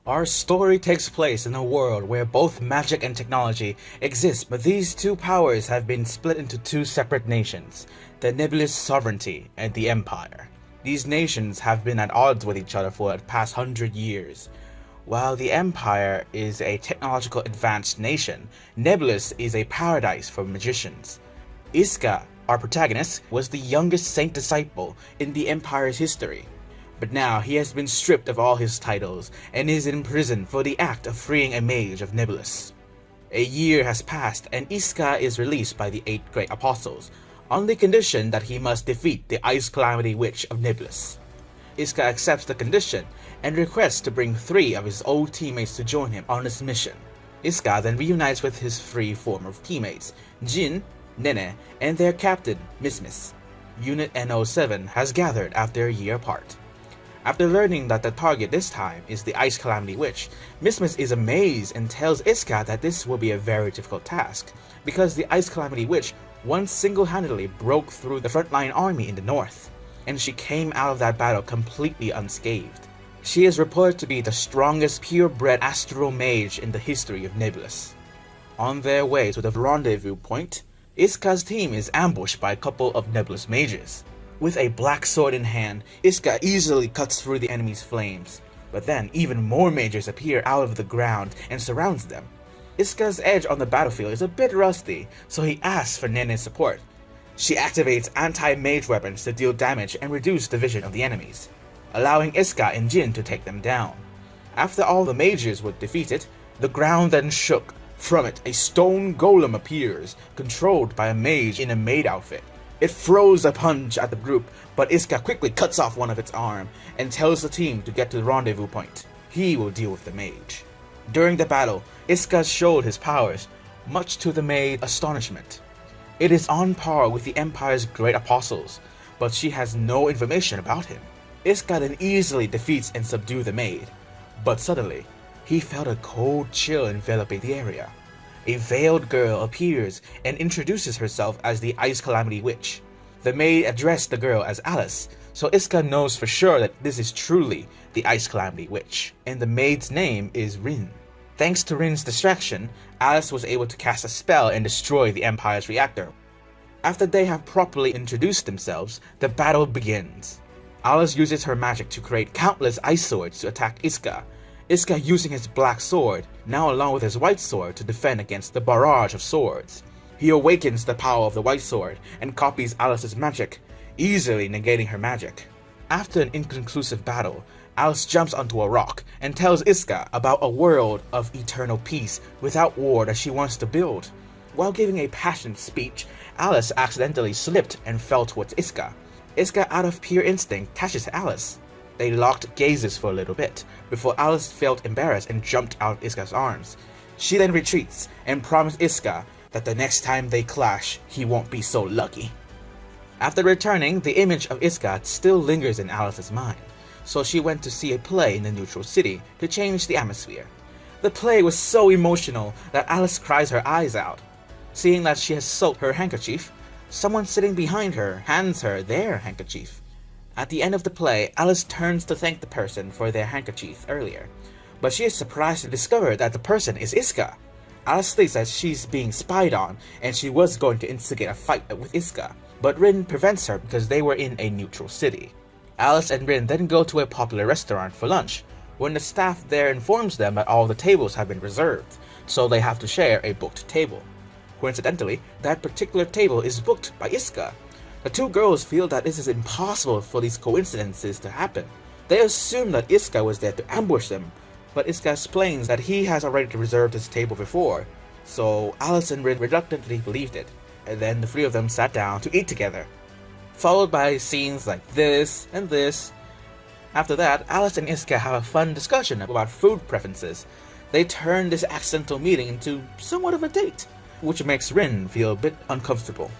Our story takes place in a world where both magic and technology exist, but these two powers have been split into two separate nations, the Nebulis Sovereignty and the Empire. These nations have been at odds with each other for the past 100 years. While the Empire is a technological advanced nation, Nebulis is a paradise for magicians. Iska, our protagonist, was the youngest saint disciple in the Empire's history. But now he has been stripped of all his titles and is in prison for the act of freeing a mage of Nebulis. A year has passed and Iska is released by the 8 great apostles, on the condition that he must defeat the Ice Calamity Witch of Nebulis. Iska accepts the condition and requests to bring 3 of his old teammates to join him on his mission. Iska then reunites with his 3 former teammates, Jin, Nene, and their captain, Mismis. Unit NO7 has gathered after a year apart. After learning that the target this time is the Ice Calamity Witch, Mismis is amazed and tells Iska that this will be a very difficult task, because the Ice Calamity Witch once single-handedly broke through the frontline army in the north, and she came out of that battle completely unscathed. She is reported to be the strongest purebred astral mage in the history of Nebulis. On their way to the rendezvous point, Iska's team is ambushed by a couple of Nebulis mages. With a black sword in hand, Iska easily cuts through the enemy's flames, but then even more mages appear out of the ground and surrounds them. Iska's edge on the battlefield is a bit rusty, so he asks for Nene's support. She activates anti-mage weapons to deal damage and reduce the vision of the enemies, allowing Iska and Jin to take them down. After all the mages were defeated, the ground then shook. From it, a stone golem appears, controlled by a mage in a maid outfit. It throws a punch at the group, but Iska quickly cuts off one of its arm and tells the team to get to the rendezvous point. He will deal with the mage. During the battle, Iska showed his powers, much to the maid's astonishment. It is on par with the Empire's great apostles, but she has no information about him. Iska then easily defeats and subdues the maid, but suddenly, he felt a cold chill enveloping the area. A veiled girl appears and introduces herself as the Ice Calamity Witch. The maid addressed the girl as Alice, so Iska knows for sure that this is truly the Ice Calamity Witch, and the maid's name is Rin. Thanks to Rin's distraction, Alice was able to cast a spell and destroy the Empire's reactor. After they have properly introduced themselves, the battle begins. Alice uses her magic to create countless ice swords to attack Iska. Iska using his black sword, now along with his white sword, to defend against the barrage of swords. He awakens the power of the white sword and copies Alice's magic, easily negating her magic. After an inconclusive battle, Alice jumps onto a rock and tells Iska about a world of eternal peace without war that she wants to build. While giving a passionate speech, Alice accidentally slipped and fell towards Iska. Iska, out of pure instinct, catches Alice. They locked gazes for a little bit, before Alice felt embarrassed and jumped out of Iska's arms. She then retreats and promised Iska that the next time they clash, he won't be so lucky. After returning, the image of Iska still lingers in Alice's mind, so she went to see a play in the neutral city to change the atmosphere. The play was so emotional that Alice cries her eyes out. Seeing that she has soaked her handkerchief, someone sitting behind her hands her their handkerchief. At the end of the play, Alice turns to thank the person for their handkerchief earlier, but she is surprised to discover that the person is Iska. Alice thinks that she's being spied on and she was going to instigate a fight with Iska, but Rin prevents her because they were in a neutral city. Alice and Rin then go to a popular restaurant for lunch, when the staff there informs them that all the tables have been reserved, so they have to share a booked table. Coincidentally, that particular table is booked by Iska. The two girls feel that this is impossible for these coincidences to happen. They assume that Iska was there to ambush them, but Iska explains that he has already reserved his table before, so Alice and Rin reluctantly believed it, and then the 3 of them sat down to eat together, followed by scenes like this and this. After that, Alice and Iska have a fun discussion about food preferences. They turn this accidental meeting into somewhat of a date, which makes Rin feel a bit uncomfortable.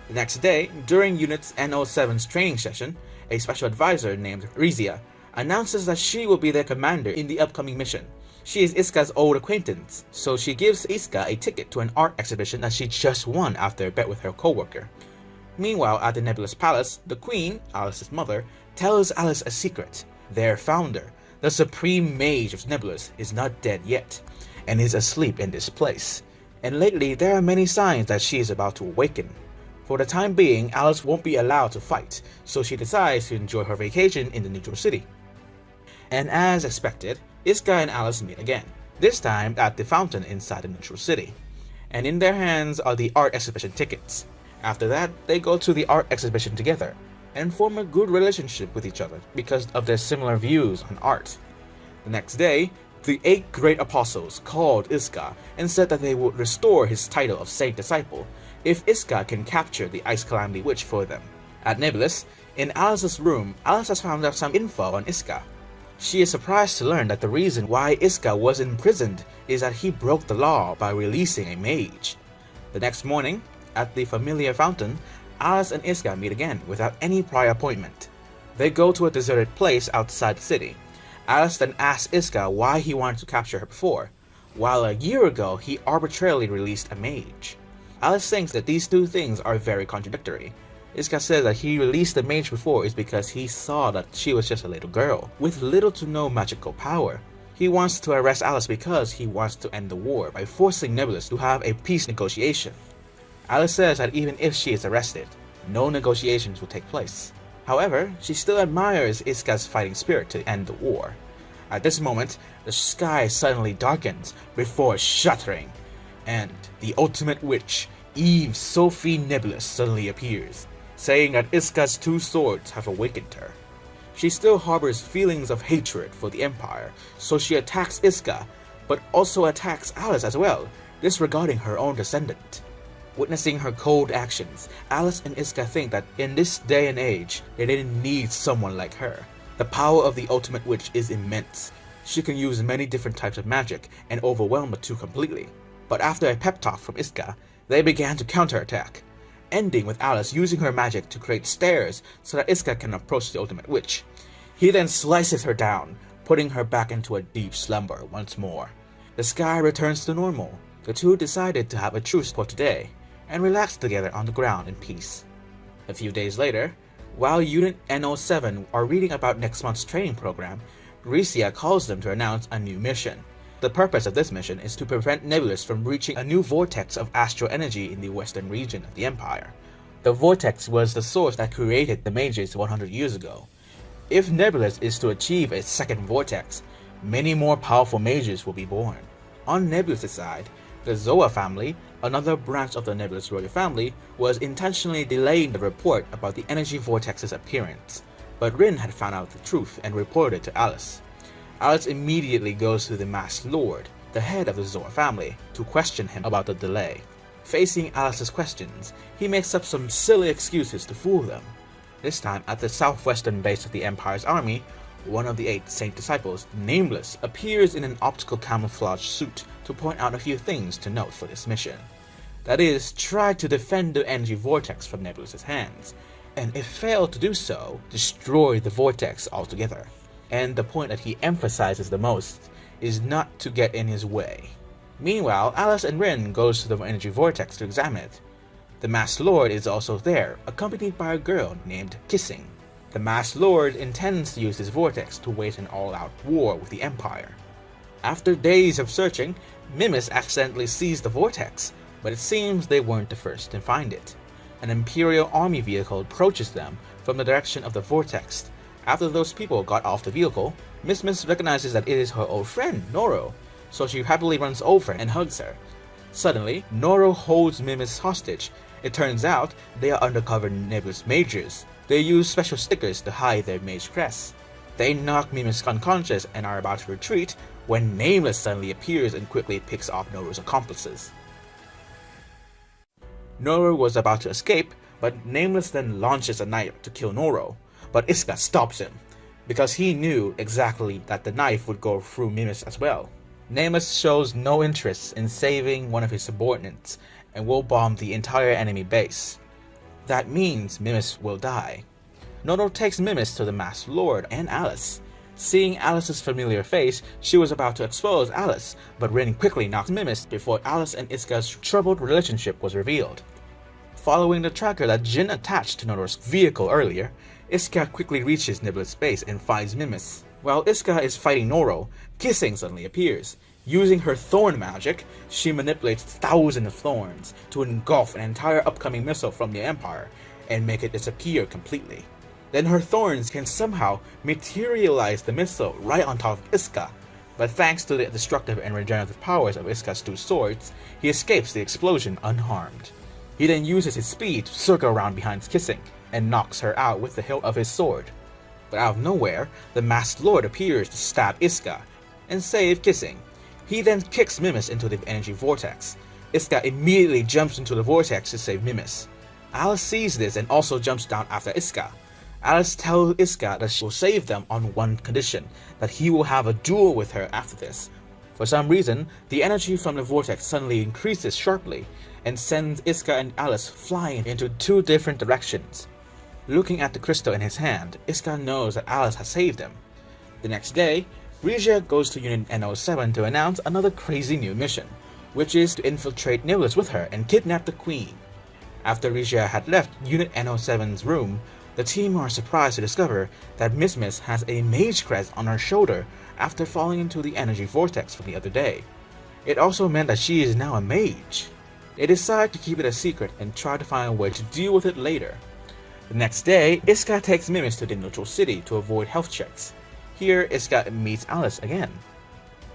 The next day, during Unit's NO7's training session, a special advisor named Rizia announces that she will be their commander in the upcoming mission. She is Iska's old acquaintance, so she gives Iska a ticket to an art exhibition that she just won after a bet with her co-worker. Meanwhile, at the Nebulis Palace, the Queen, Alice's mother, tells Alice a secret. Their founder, The supreme mage of Nebulis is not dead yet, and is asleep in this place, and lately there are many signs that she is about to awaken. For the time being, Alice won't be allowed to fight, so she decides to enjoy her vacation in the neutral city. And as expected, Iska and Alice meet again, this time at the fountain inside the neutral city, and in their hands are the art exhibition tickets. After that, they go to the art exhibition together, and form a good relationship with each other because of their similar views on art. The next day, the 8 great apostles called Iska and said that they would restore his title of Saint Disciple if Iska can capture the Ice Calamity Witch for them. At Nebulis, in Alice's room, Alice has found out some info on Iska. She is surprised to learn that the reason why Iska was imprisoned is that he broke the law by releasing a mage. The next morning, at the familiar fountain, Alice and Iska meet again without any prior appointment. They go to a deserted place outside the city. Alice then asks Iska why he wanted to capture her before, while a year ago he arbitrarily released a mage. Alice thinks that these two things are very contradictory. Iska says that he released the mage before is because he saw that she was just a little girl, with little to no magical power. He wants to arrest Alice because he wants to end the war by forcing Nebulis to have a peace negotiation. Alice says that even if she is arrested, no negotiations will take place. However, she still admires Iska's fighting spirit to end the war. At this moment, the sky suddenly darkens before shattering, and the ultimate witch, Eve Sophie Nebulis, suddenly appears, saying that Iska's 2 swords have awakened her. She still harbors feelings of hatred for the Empire, so she attacks Iska, but also attacks Alice as well, disregarding her own descendant. Witnessing her cold actions, Alice and Iska think that in this day and age, they didn't need someone like her. The power of the Ultimate Witch is immense. She can use many different types of magic and overwhelm the two completely. But after a pep talk from Iska, they began to counterattack, ending with Alice using her magic to create stairs so that Iska can approach the Ultimate Witch. He then slices her down, putting her back into a deep slumber once more. The sky returns to normal. The two decided to have a truce for today, and relax together on the ground in peace. A few days later, while Unit NO7 are reading about next month's training program, Recia calls them to announce a new mission. The purpose of this mission is to prevent Nebulis from reaching a new vortex of astral energy in the western region of the Empire. The vortex was the source that created the mages 100 years ago. If Nebulis is to achieve a second vortex, many more powerful mages will be born. On Nebulis' side, the Zoa family, another branch of the Nebulis royal family, was intentionally delaying the report about the energy vortex's appearance, but Rin had found out the truth and reported it to Alice. Alice immediately goes to the Masked Lord, the head of the Zoa family, to question him about the delay. Facing Alice's questions, he makes up some silly excuses to fool them. This time, at the southwestern base of the Empire's army, one of the 8 Saint Disciples, Nameless, appears in an optical camouflage suit to point out a few things to note for this mission. That is, try to defend the energy vortex from Nebulis' hands, and if failed to do so, destroy the vortex altogether. And the point that he emphasizes the most is not to get in his way. Meanwhile, Alice and Rin goes to the energy vortex to examine it. The Masked Lord is also there, accompanied by a girl named Kissing. The Masked Lord intends to use his vortex to wage an all-out war with the Empire. After days of searching, Mimis accidentally sees the vortex, but it seems they weren't the first to find it. An Imperial army vehicle approaches them from the direction of the vortex. After those people got off the vehicle, Miss recognizes that it is her old friend, Noro, so she happily runs over and hugs her. Suddenly, Noro holds Mimis hostage. It turns out they are undercover Nebulis mages. They use special stickers to hide their mage crests. They knock Mimis unconscious and are about to retreat when Nameless suddenly appears and quickly picks off Noro's accomplices. Noro was about to escape, but Nameless then launches a knife to kill Noro, but Iska stops him, because he knew exactly that the knife would go through Mimis as well. Nameless shows no interest in saving one of his subordinates and will bomb the entire enemy base. That means Mimis will die. Noro takes Mimis to the Masked Lord and Alice. Seeing Alice's familiar face, she was about to expose Alice, but Rin quickly knocks Mimis before Alice and Iska's troubled relationship was revealed. Following the tracker that Jin attached to Noro's vehicle earlier, Iska quickly reaches Nebulis' base and finds Mimis. While Iska is fighting Noro, Kissing suddenly appears. Using her thorn magic, she manipulates thousands of thorns to engulf an entire upcoming missile from the Empire and make it disappear completely. Then her thorns can somehow materialize the missile right on top of Iska, but thanks to the destructive and regenerative powers of Iska's two swords, he escapes the explosion unharmed. He then uses his speed to circle around behind Kissing and knocks her out with the hilt of his sword. But out of nowhere, the Masked Lord appears to stab Iska and save Kissing. He then kicks Mimis into the energy vortex. Iska immediately jumps into the vortex to save Mimis. Alice sees this and also jumps down after Iska. Alice tells Iska that she will save them on one condition, that he will have a duel with her after this. For some reason, the energy from the vortex suddenly increases sharply and sends Iska and Alice flying into two different directions. Looking at the crystal in his hand, Iska knows that Alice has saved him. The next day, Regia goes to Unit NO7 to announce another crazy new mission, which is to infiltrate Nebulis with her and kidnap the Queen. After Regia had left Unit NO7's room, the team are surprised to discover that Miss has a mage crest on her shoulder after falling into the energy vortex from the other day. It also meant that she is now a mage. They decide to keep it a secret and try to find a way to deal with it later. The next day, Iska takes Mimis to the neutral city to avoid health checks. Here, Iska meets Alice again.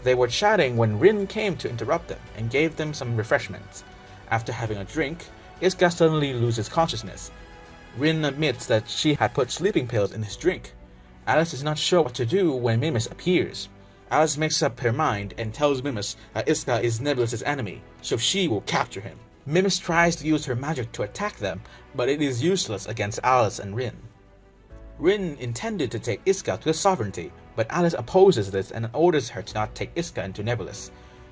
They were chatting when Rin came to interrupt them and gave them some refreshments. After having a drink, Iska suddenly loses consciousness. Rin admits that she had put sleeping pills in his drink. Alice is not sure what to do when Mimis appears. Alice makes up her mind and tells Mimis that Iska is Nebulis' enemy, so she will capture him. Mimis tries to use her magic to attack them, but it is useless against Alice and Rin. Rin intended to take Iska to the Sovereignty, but Alice opposes this and orders her to not take Iska into Nebulis.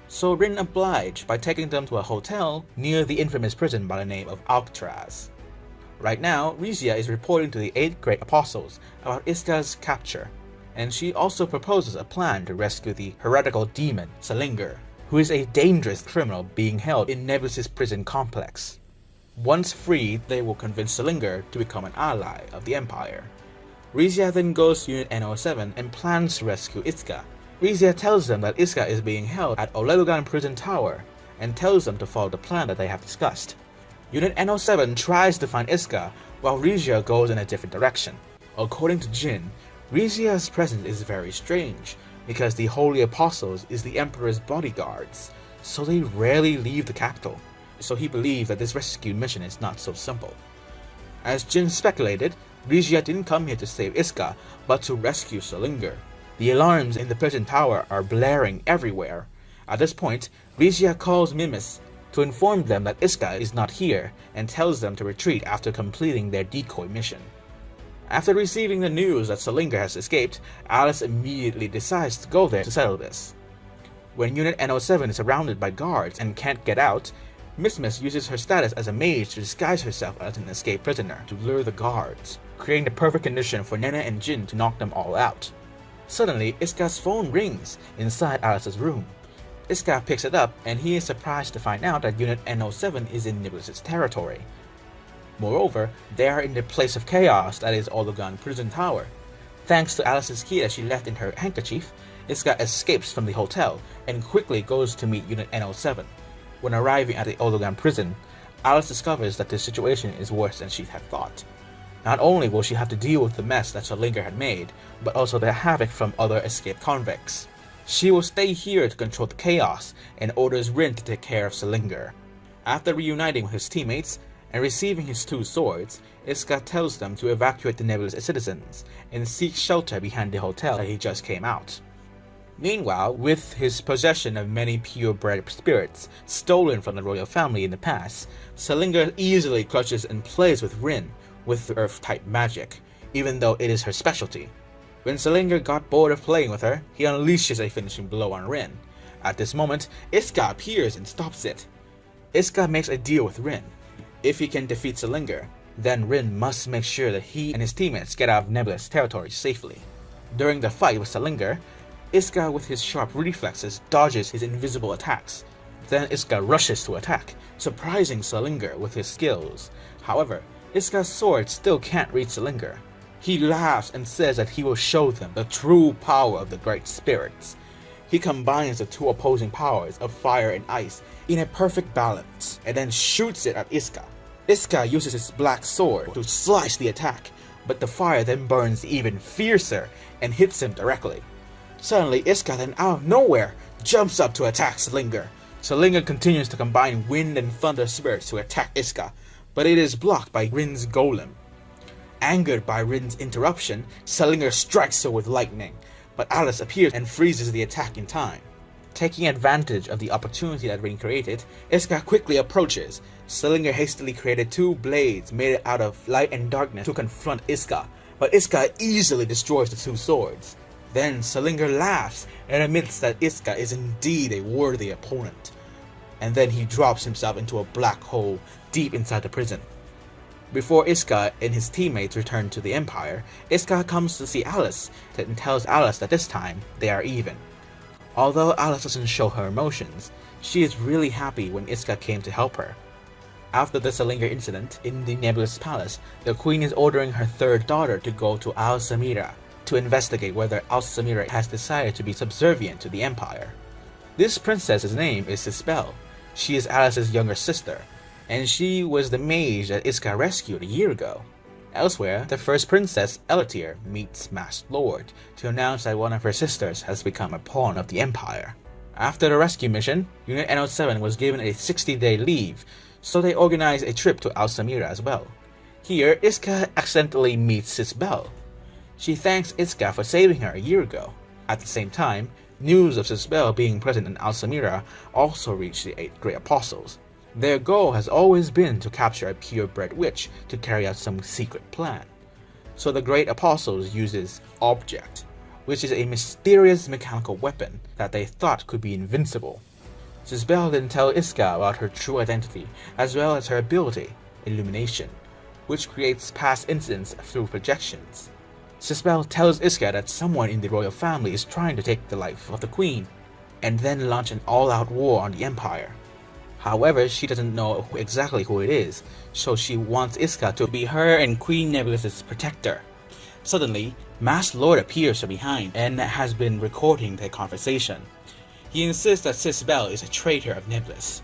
So Rin obliged by taking them to a hotel near the infamous prison by the name of Alcatraz. Right now, Regia is reporting to the 8 Great Apostles about Iska's capture, and she also proposes a plan to rescue the heretical demon, Salinger, who is a dangerous criminal being held in Nebulis' prison complex. Once freed, they will convince Salinger to become an ally of the Empire. Regia then goes to Unit NO7 and plans to rescue Iska. Regia tells them that Iska is being held at Olelugan Prison Tower, and tells them to follow the plan that they have discussed. Unit NO7 tries to find Iska, while Regia goes in a different direction. According to Jin, Regia's presence is very strange, because the Holy Apostles is the Emperor's bodyguards, so they rarely leave the capital. So he believes that this rescue mission is not so simple. As Jin speculated, Regia didn't come here to save Iska, but to rescue Salinger. The alarms in the prison tower are blaring everywhere. At this point, Regia calls Mimis to inform them that Iska is not here and tells them to retreat after completing their decoy mission. After receiving the news that Salinger has escaped, Alice immediately decides to go there to settle this. When Unit NO7 is surrounded by guards and can't get out, Miss uses her status as a mage to disguise herself as an escaped prisoner to lure the guards, creating the perfect condition for Nena and Jin to knock them all out. Suddenly, Iska's phone rings inside Alice's room. Iska picks it up and he is surprised to find out that Unit NO7 is in Nebulis' territory. Moreover, they are in the place of chaos that is Olelugan Prison Tower. Thanks to Alice's key that she left in her handkerchief, Iska escapes from the hotel and quickly goes to meet Unit NO7. When arriving at the Olelugan prison, Alice discovers that the situation is worse than she had thought. Not only will she have to deal with the mess that Salinger had made, but also the havoc from other escaped convicts. She will stay here to control the chaos and orders Rin to take care of Salinger. After reuniting with his teammates and receiving his 2 swords, Iska tells them to evacuate the Nebulis citizens and seek shelter behind the hotel that he just came out. Meanwhile, with his possession of many purebred spirits stolen from the royal family in the past, Salinger easily clutches and plays with Rin with earth-type magic, even though it is her specialty. When Salinger got bored of playing with her, he unleashes a finishing blow on Rin. At this moment, Iska appears and stops it. Iska makes a deal with Rin. If he can defeat Salinger, then Rin must make sure that he and his teammates get out of Nebulis territory safely. During the fight with Salinger, Iska with his sharp reflexes dodges his invisible attacks. Then Iska rushes to attack, surprising Salinger with his skills. However, Iska's sword still can't reach Salinger. He laughs and says that he will show them the true power of the great spirits. He combines the two opposing powers of fire and ice in a perfect balance, and then shoots it at Iska. Iska uses his black sword to slice the attack, but the fire then burns even fiercer and hits him directly. Suddenly, Iska then out of nowhere jumps up to attack Salinger. Salinger continues to combine wind and thunder spirits to attack Iska, but it is blocked by Rin's golem. Angered by Rin's interruption, Salinger strikes her with lightning, but Alice appears and freezes the attack in time. Taking advantage of the opportunity that Rin created, Iska quickly approaches. Salinger hastily created two blades made out of light and darkness to confront Iska, but Iska easily destroys the two swords. Then Salinger laughs and admits that Iska is indeed a worthy opponent, and then he drops himself into a black hole deep inside the prison. Before Iska and his teammates return to the Empire, Iska comes to see Alice and tells Alice that this time they are even. Although Alice doesn't show her emotions, she is really happy when Iska came to help her. After the Salinger incident in the Nebulis Palace, the Queen is ordering her third daughter to go to Al-Samira to investigate whether Al-Samira has decided to be subservient to the Empire. This princess's name is Sisbel. She is Alice's younger sister, and she was the mage that Iska rescued a year ago. Elsewhere, the first princess, Elatir, meets Masked Lord to announce that one of her sisters has become a pawn of the Empire. After the rescue mission, Unit NO7 was given a 60-day leave, so they organized a trip to Al-Samira as well. Here, Iska accidentally meets Sisbel. She thanks Iska for saving her a year ago. At the same time, news of Sisbel being present in Al-Samira also reached the 8 Great Apostles. Their goal has always been to capture a purebred witch to carry out some secret plan. So the Great Apostles uses Object, which is a mysterious mechanical weapon that they thought could be invincible. Sisbel then tells Iska about her true identity, as well as her ability, Illumination, which creates past incidents through projections. Sisbel tells Iska that someone in the royal family is trying to take the life of the Queen, and then launch an all-out war on the Empire. However, she doesn't know exactly who it is, so she wants Iska to be her and Queen Nebulis' protector. Suddenly, Masked Lord appears from behind and has been recording their conversation. He insists that Sisbel is a traitor of Nebulis.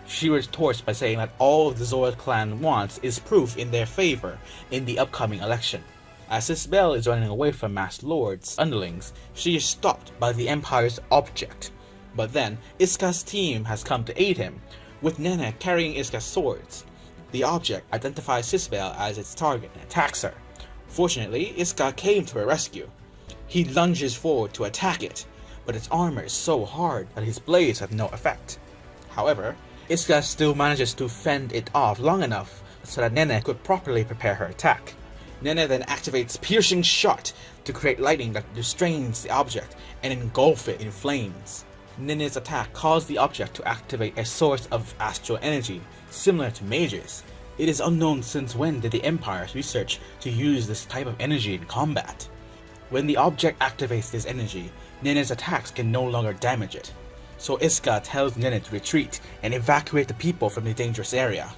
She retorts by saying that all the Zord clan wants is proof in their favor in the upcoming election. As Sisbel is running away from Masked Lord's underlings, she is stopped by the Empire's Object. But then, Iska's team has come to aid him, with Nene carrying Iska's swords. The Object identifies Sisbel as its target and attacks her. Fortunately, Iska came to her rescue. He lunges forward to attack it, but its armor is so hard that his blades have no effect. However, Iska still manages to fend it off long enough so that Nene could properly prepare her attack. Nene then activates Piercing Shot to create lightning that restrains the object and engulf it in flames. Nene's attack caused the object to activate a source of astral energy, similar to mages. It is unknown since when did the Empire research to use this type of energy in combat. When the object activates this energy, Nene's attacks can no longer damage it. So Iska tells Nene to retreat and evacuate the people from the dangerous area.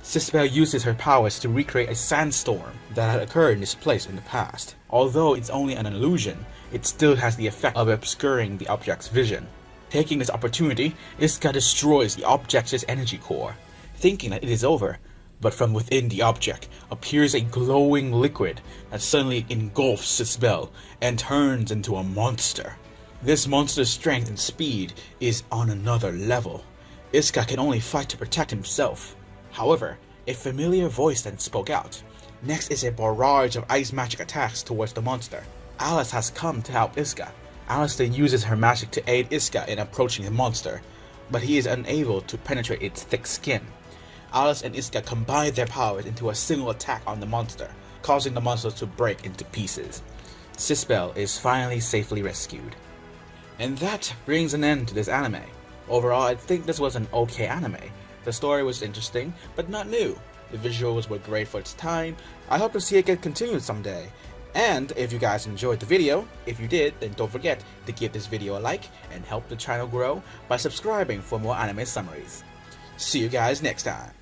Sisbel uses her powers to recreate a sandstorm that had occurred in this place in the past. Although it's only an illusion, it still has the effect of obscuring the object's vision. Taking this opportunity, Iska destroys the object's energy core, thinking that it is over, but from within the object appears a glowing liquid that suddenly engulfs Sisbel and turns into a monster. This monster's strength and speed is on another level. Iska can only fight to protect himself. However, a familiar voice then spoke out. Next is a barrage of ice magic attacks towards the monster. Alice has come to help Iska. Alice then uses her magic to aid Iska in approaching the monster, but he is unable to penetrate its thick skin. Alice and Iska combine their powers into a single attack on the monster, causing the monster to break into pieces. Sisbel is finally safely rescued. And that brings an end to this anime. Overall, I think this was an okay anime. The story was interesting, but not new. The visuals were great for its time. I hope to see it get continued someday. And if you guys enjoyed the video, if you did, then don't forget to give this video a like and help the channel grow by subscribing for more anime summaries. See you guys next time.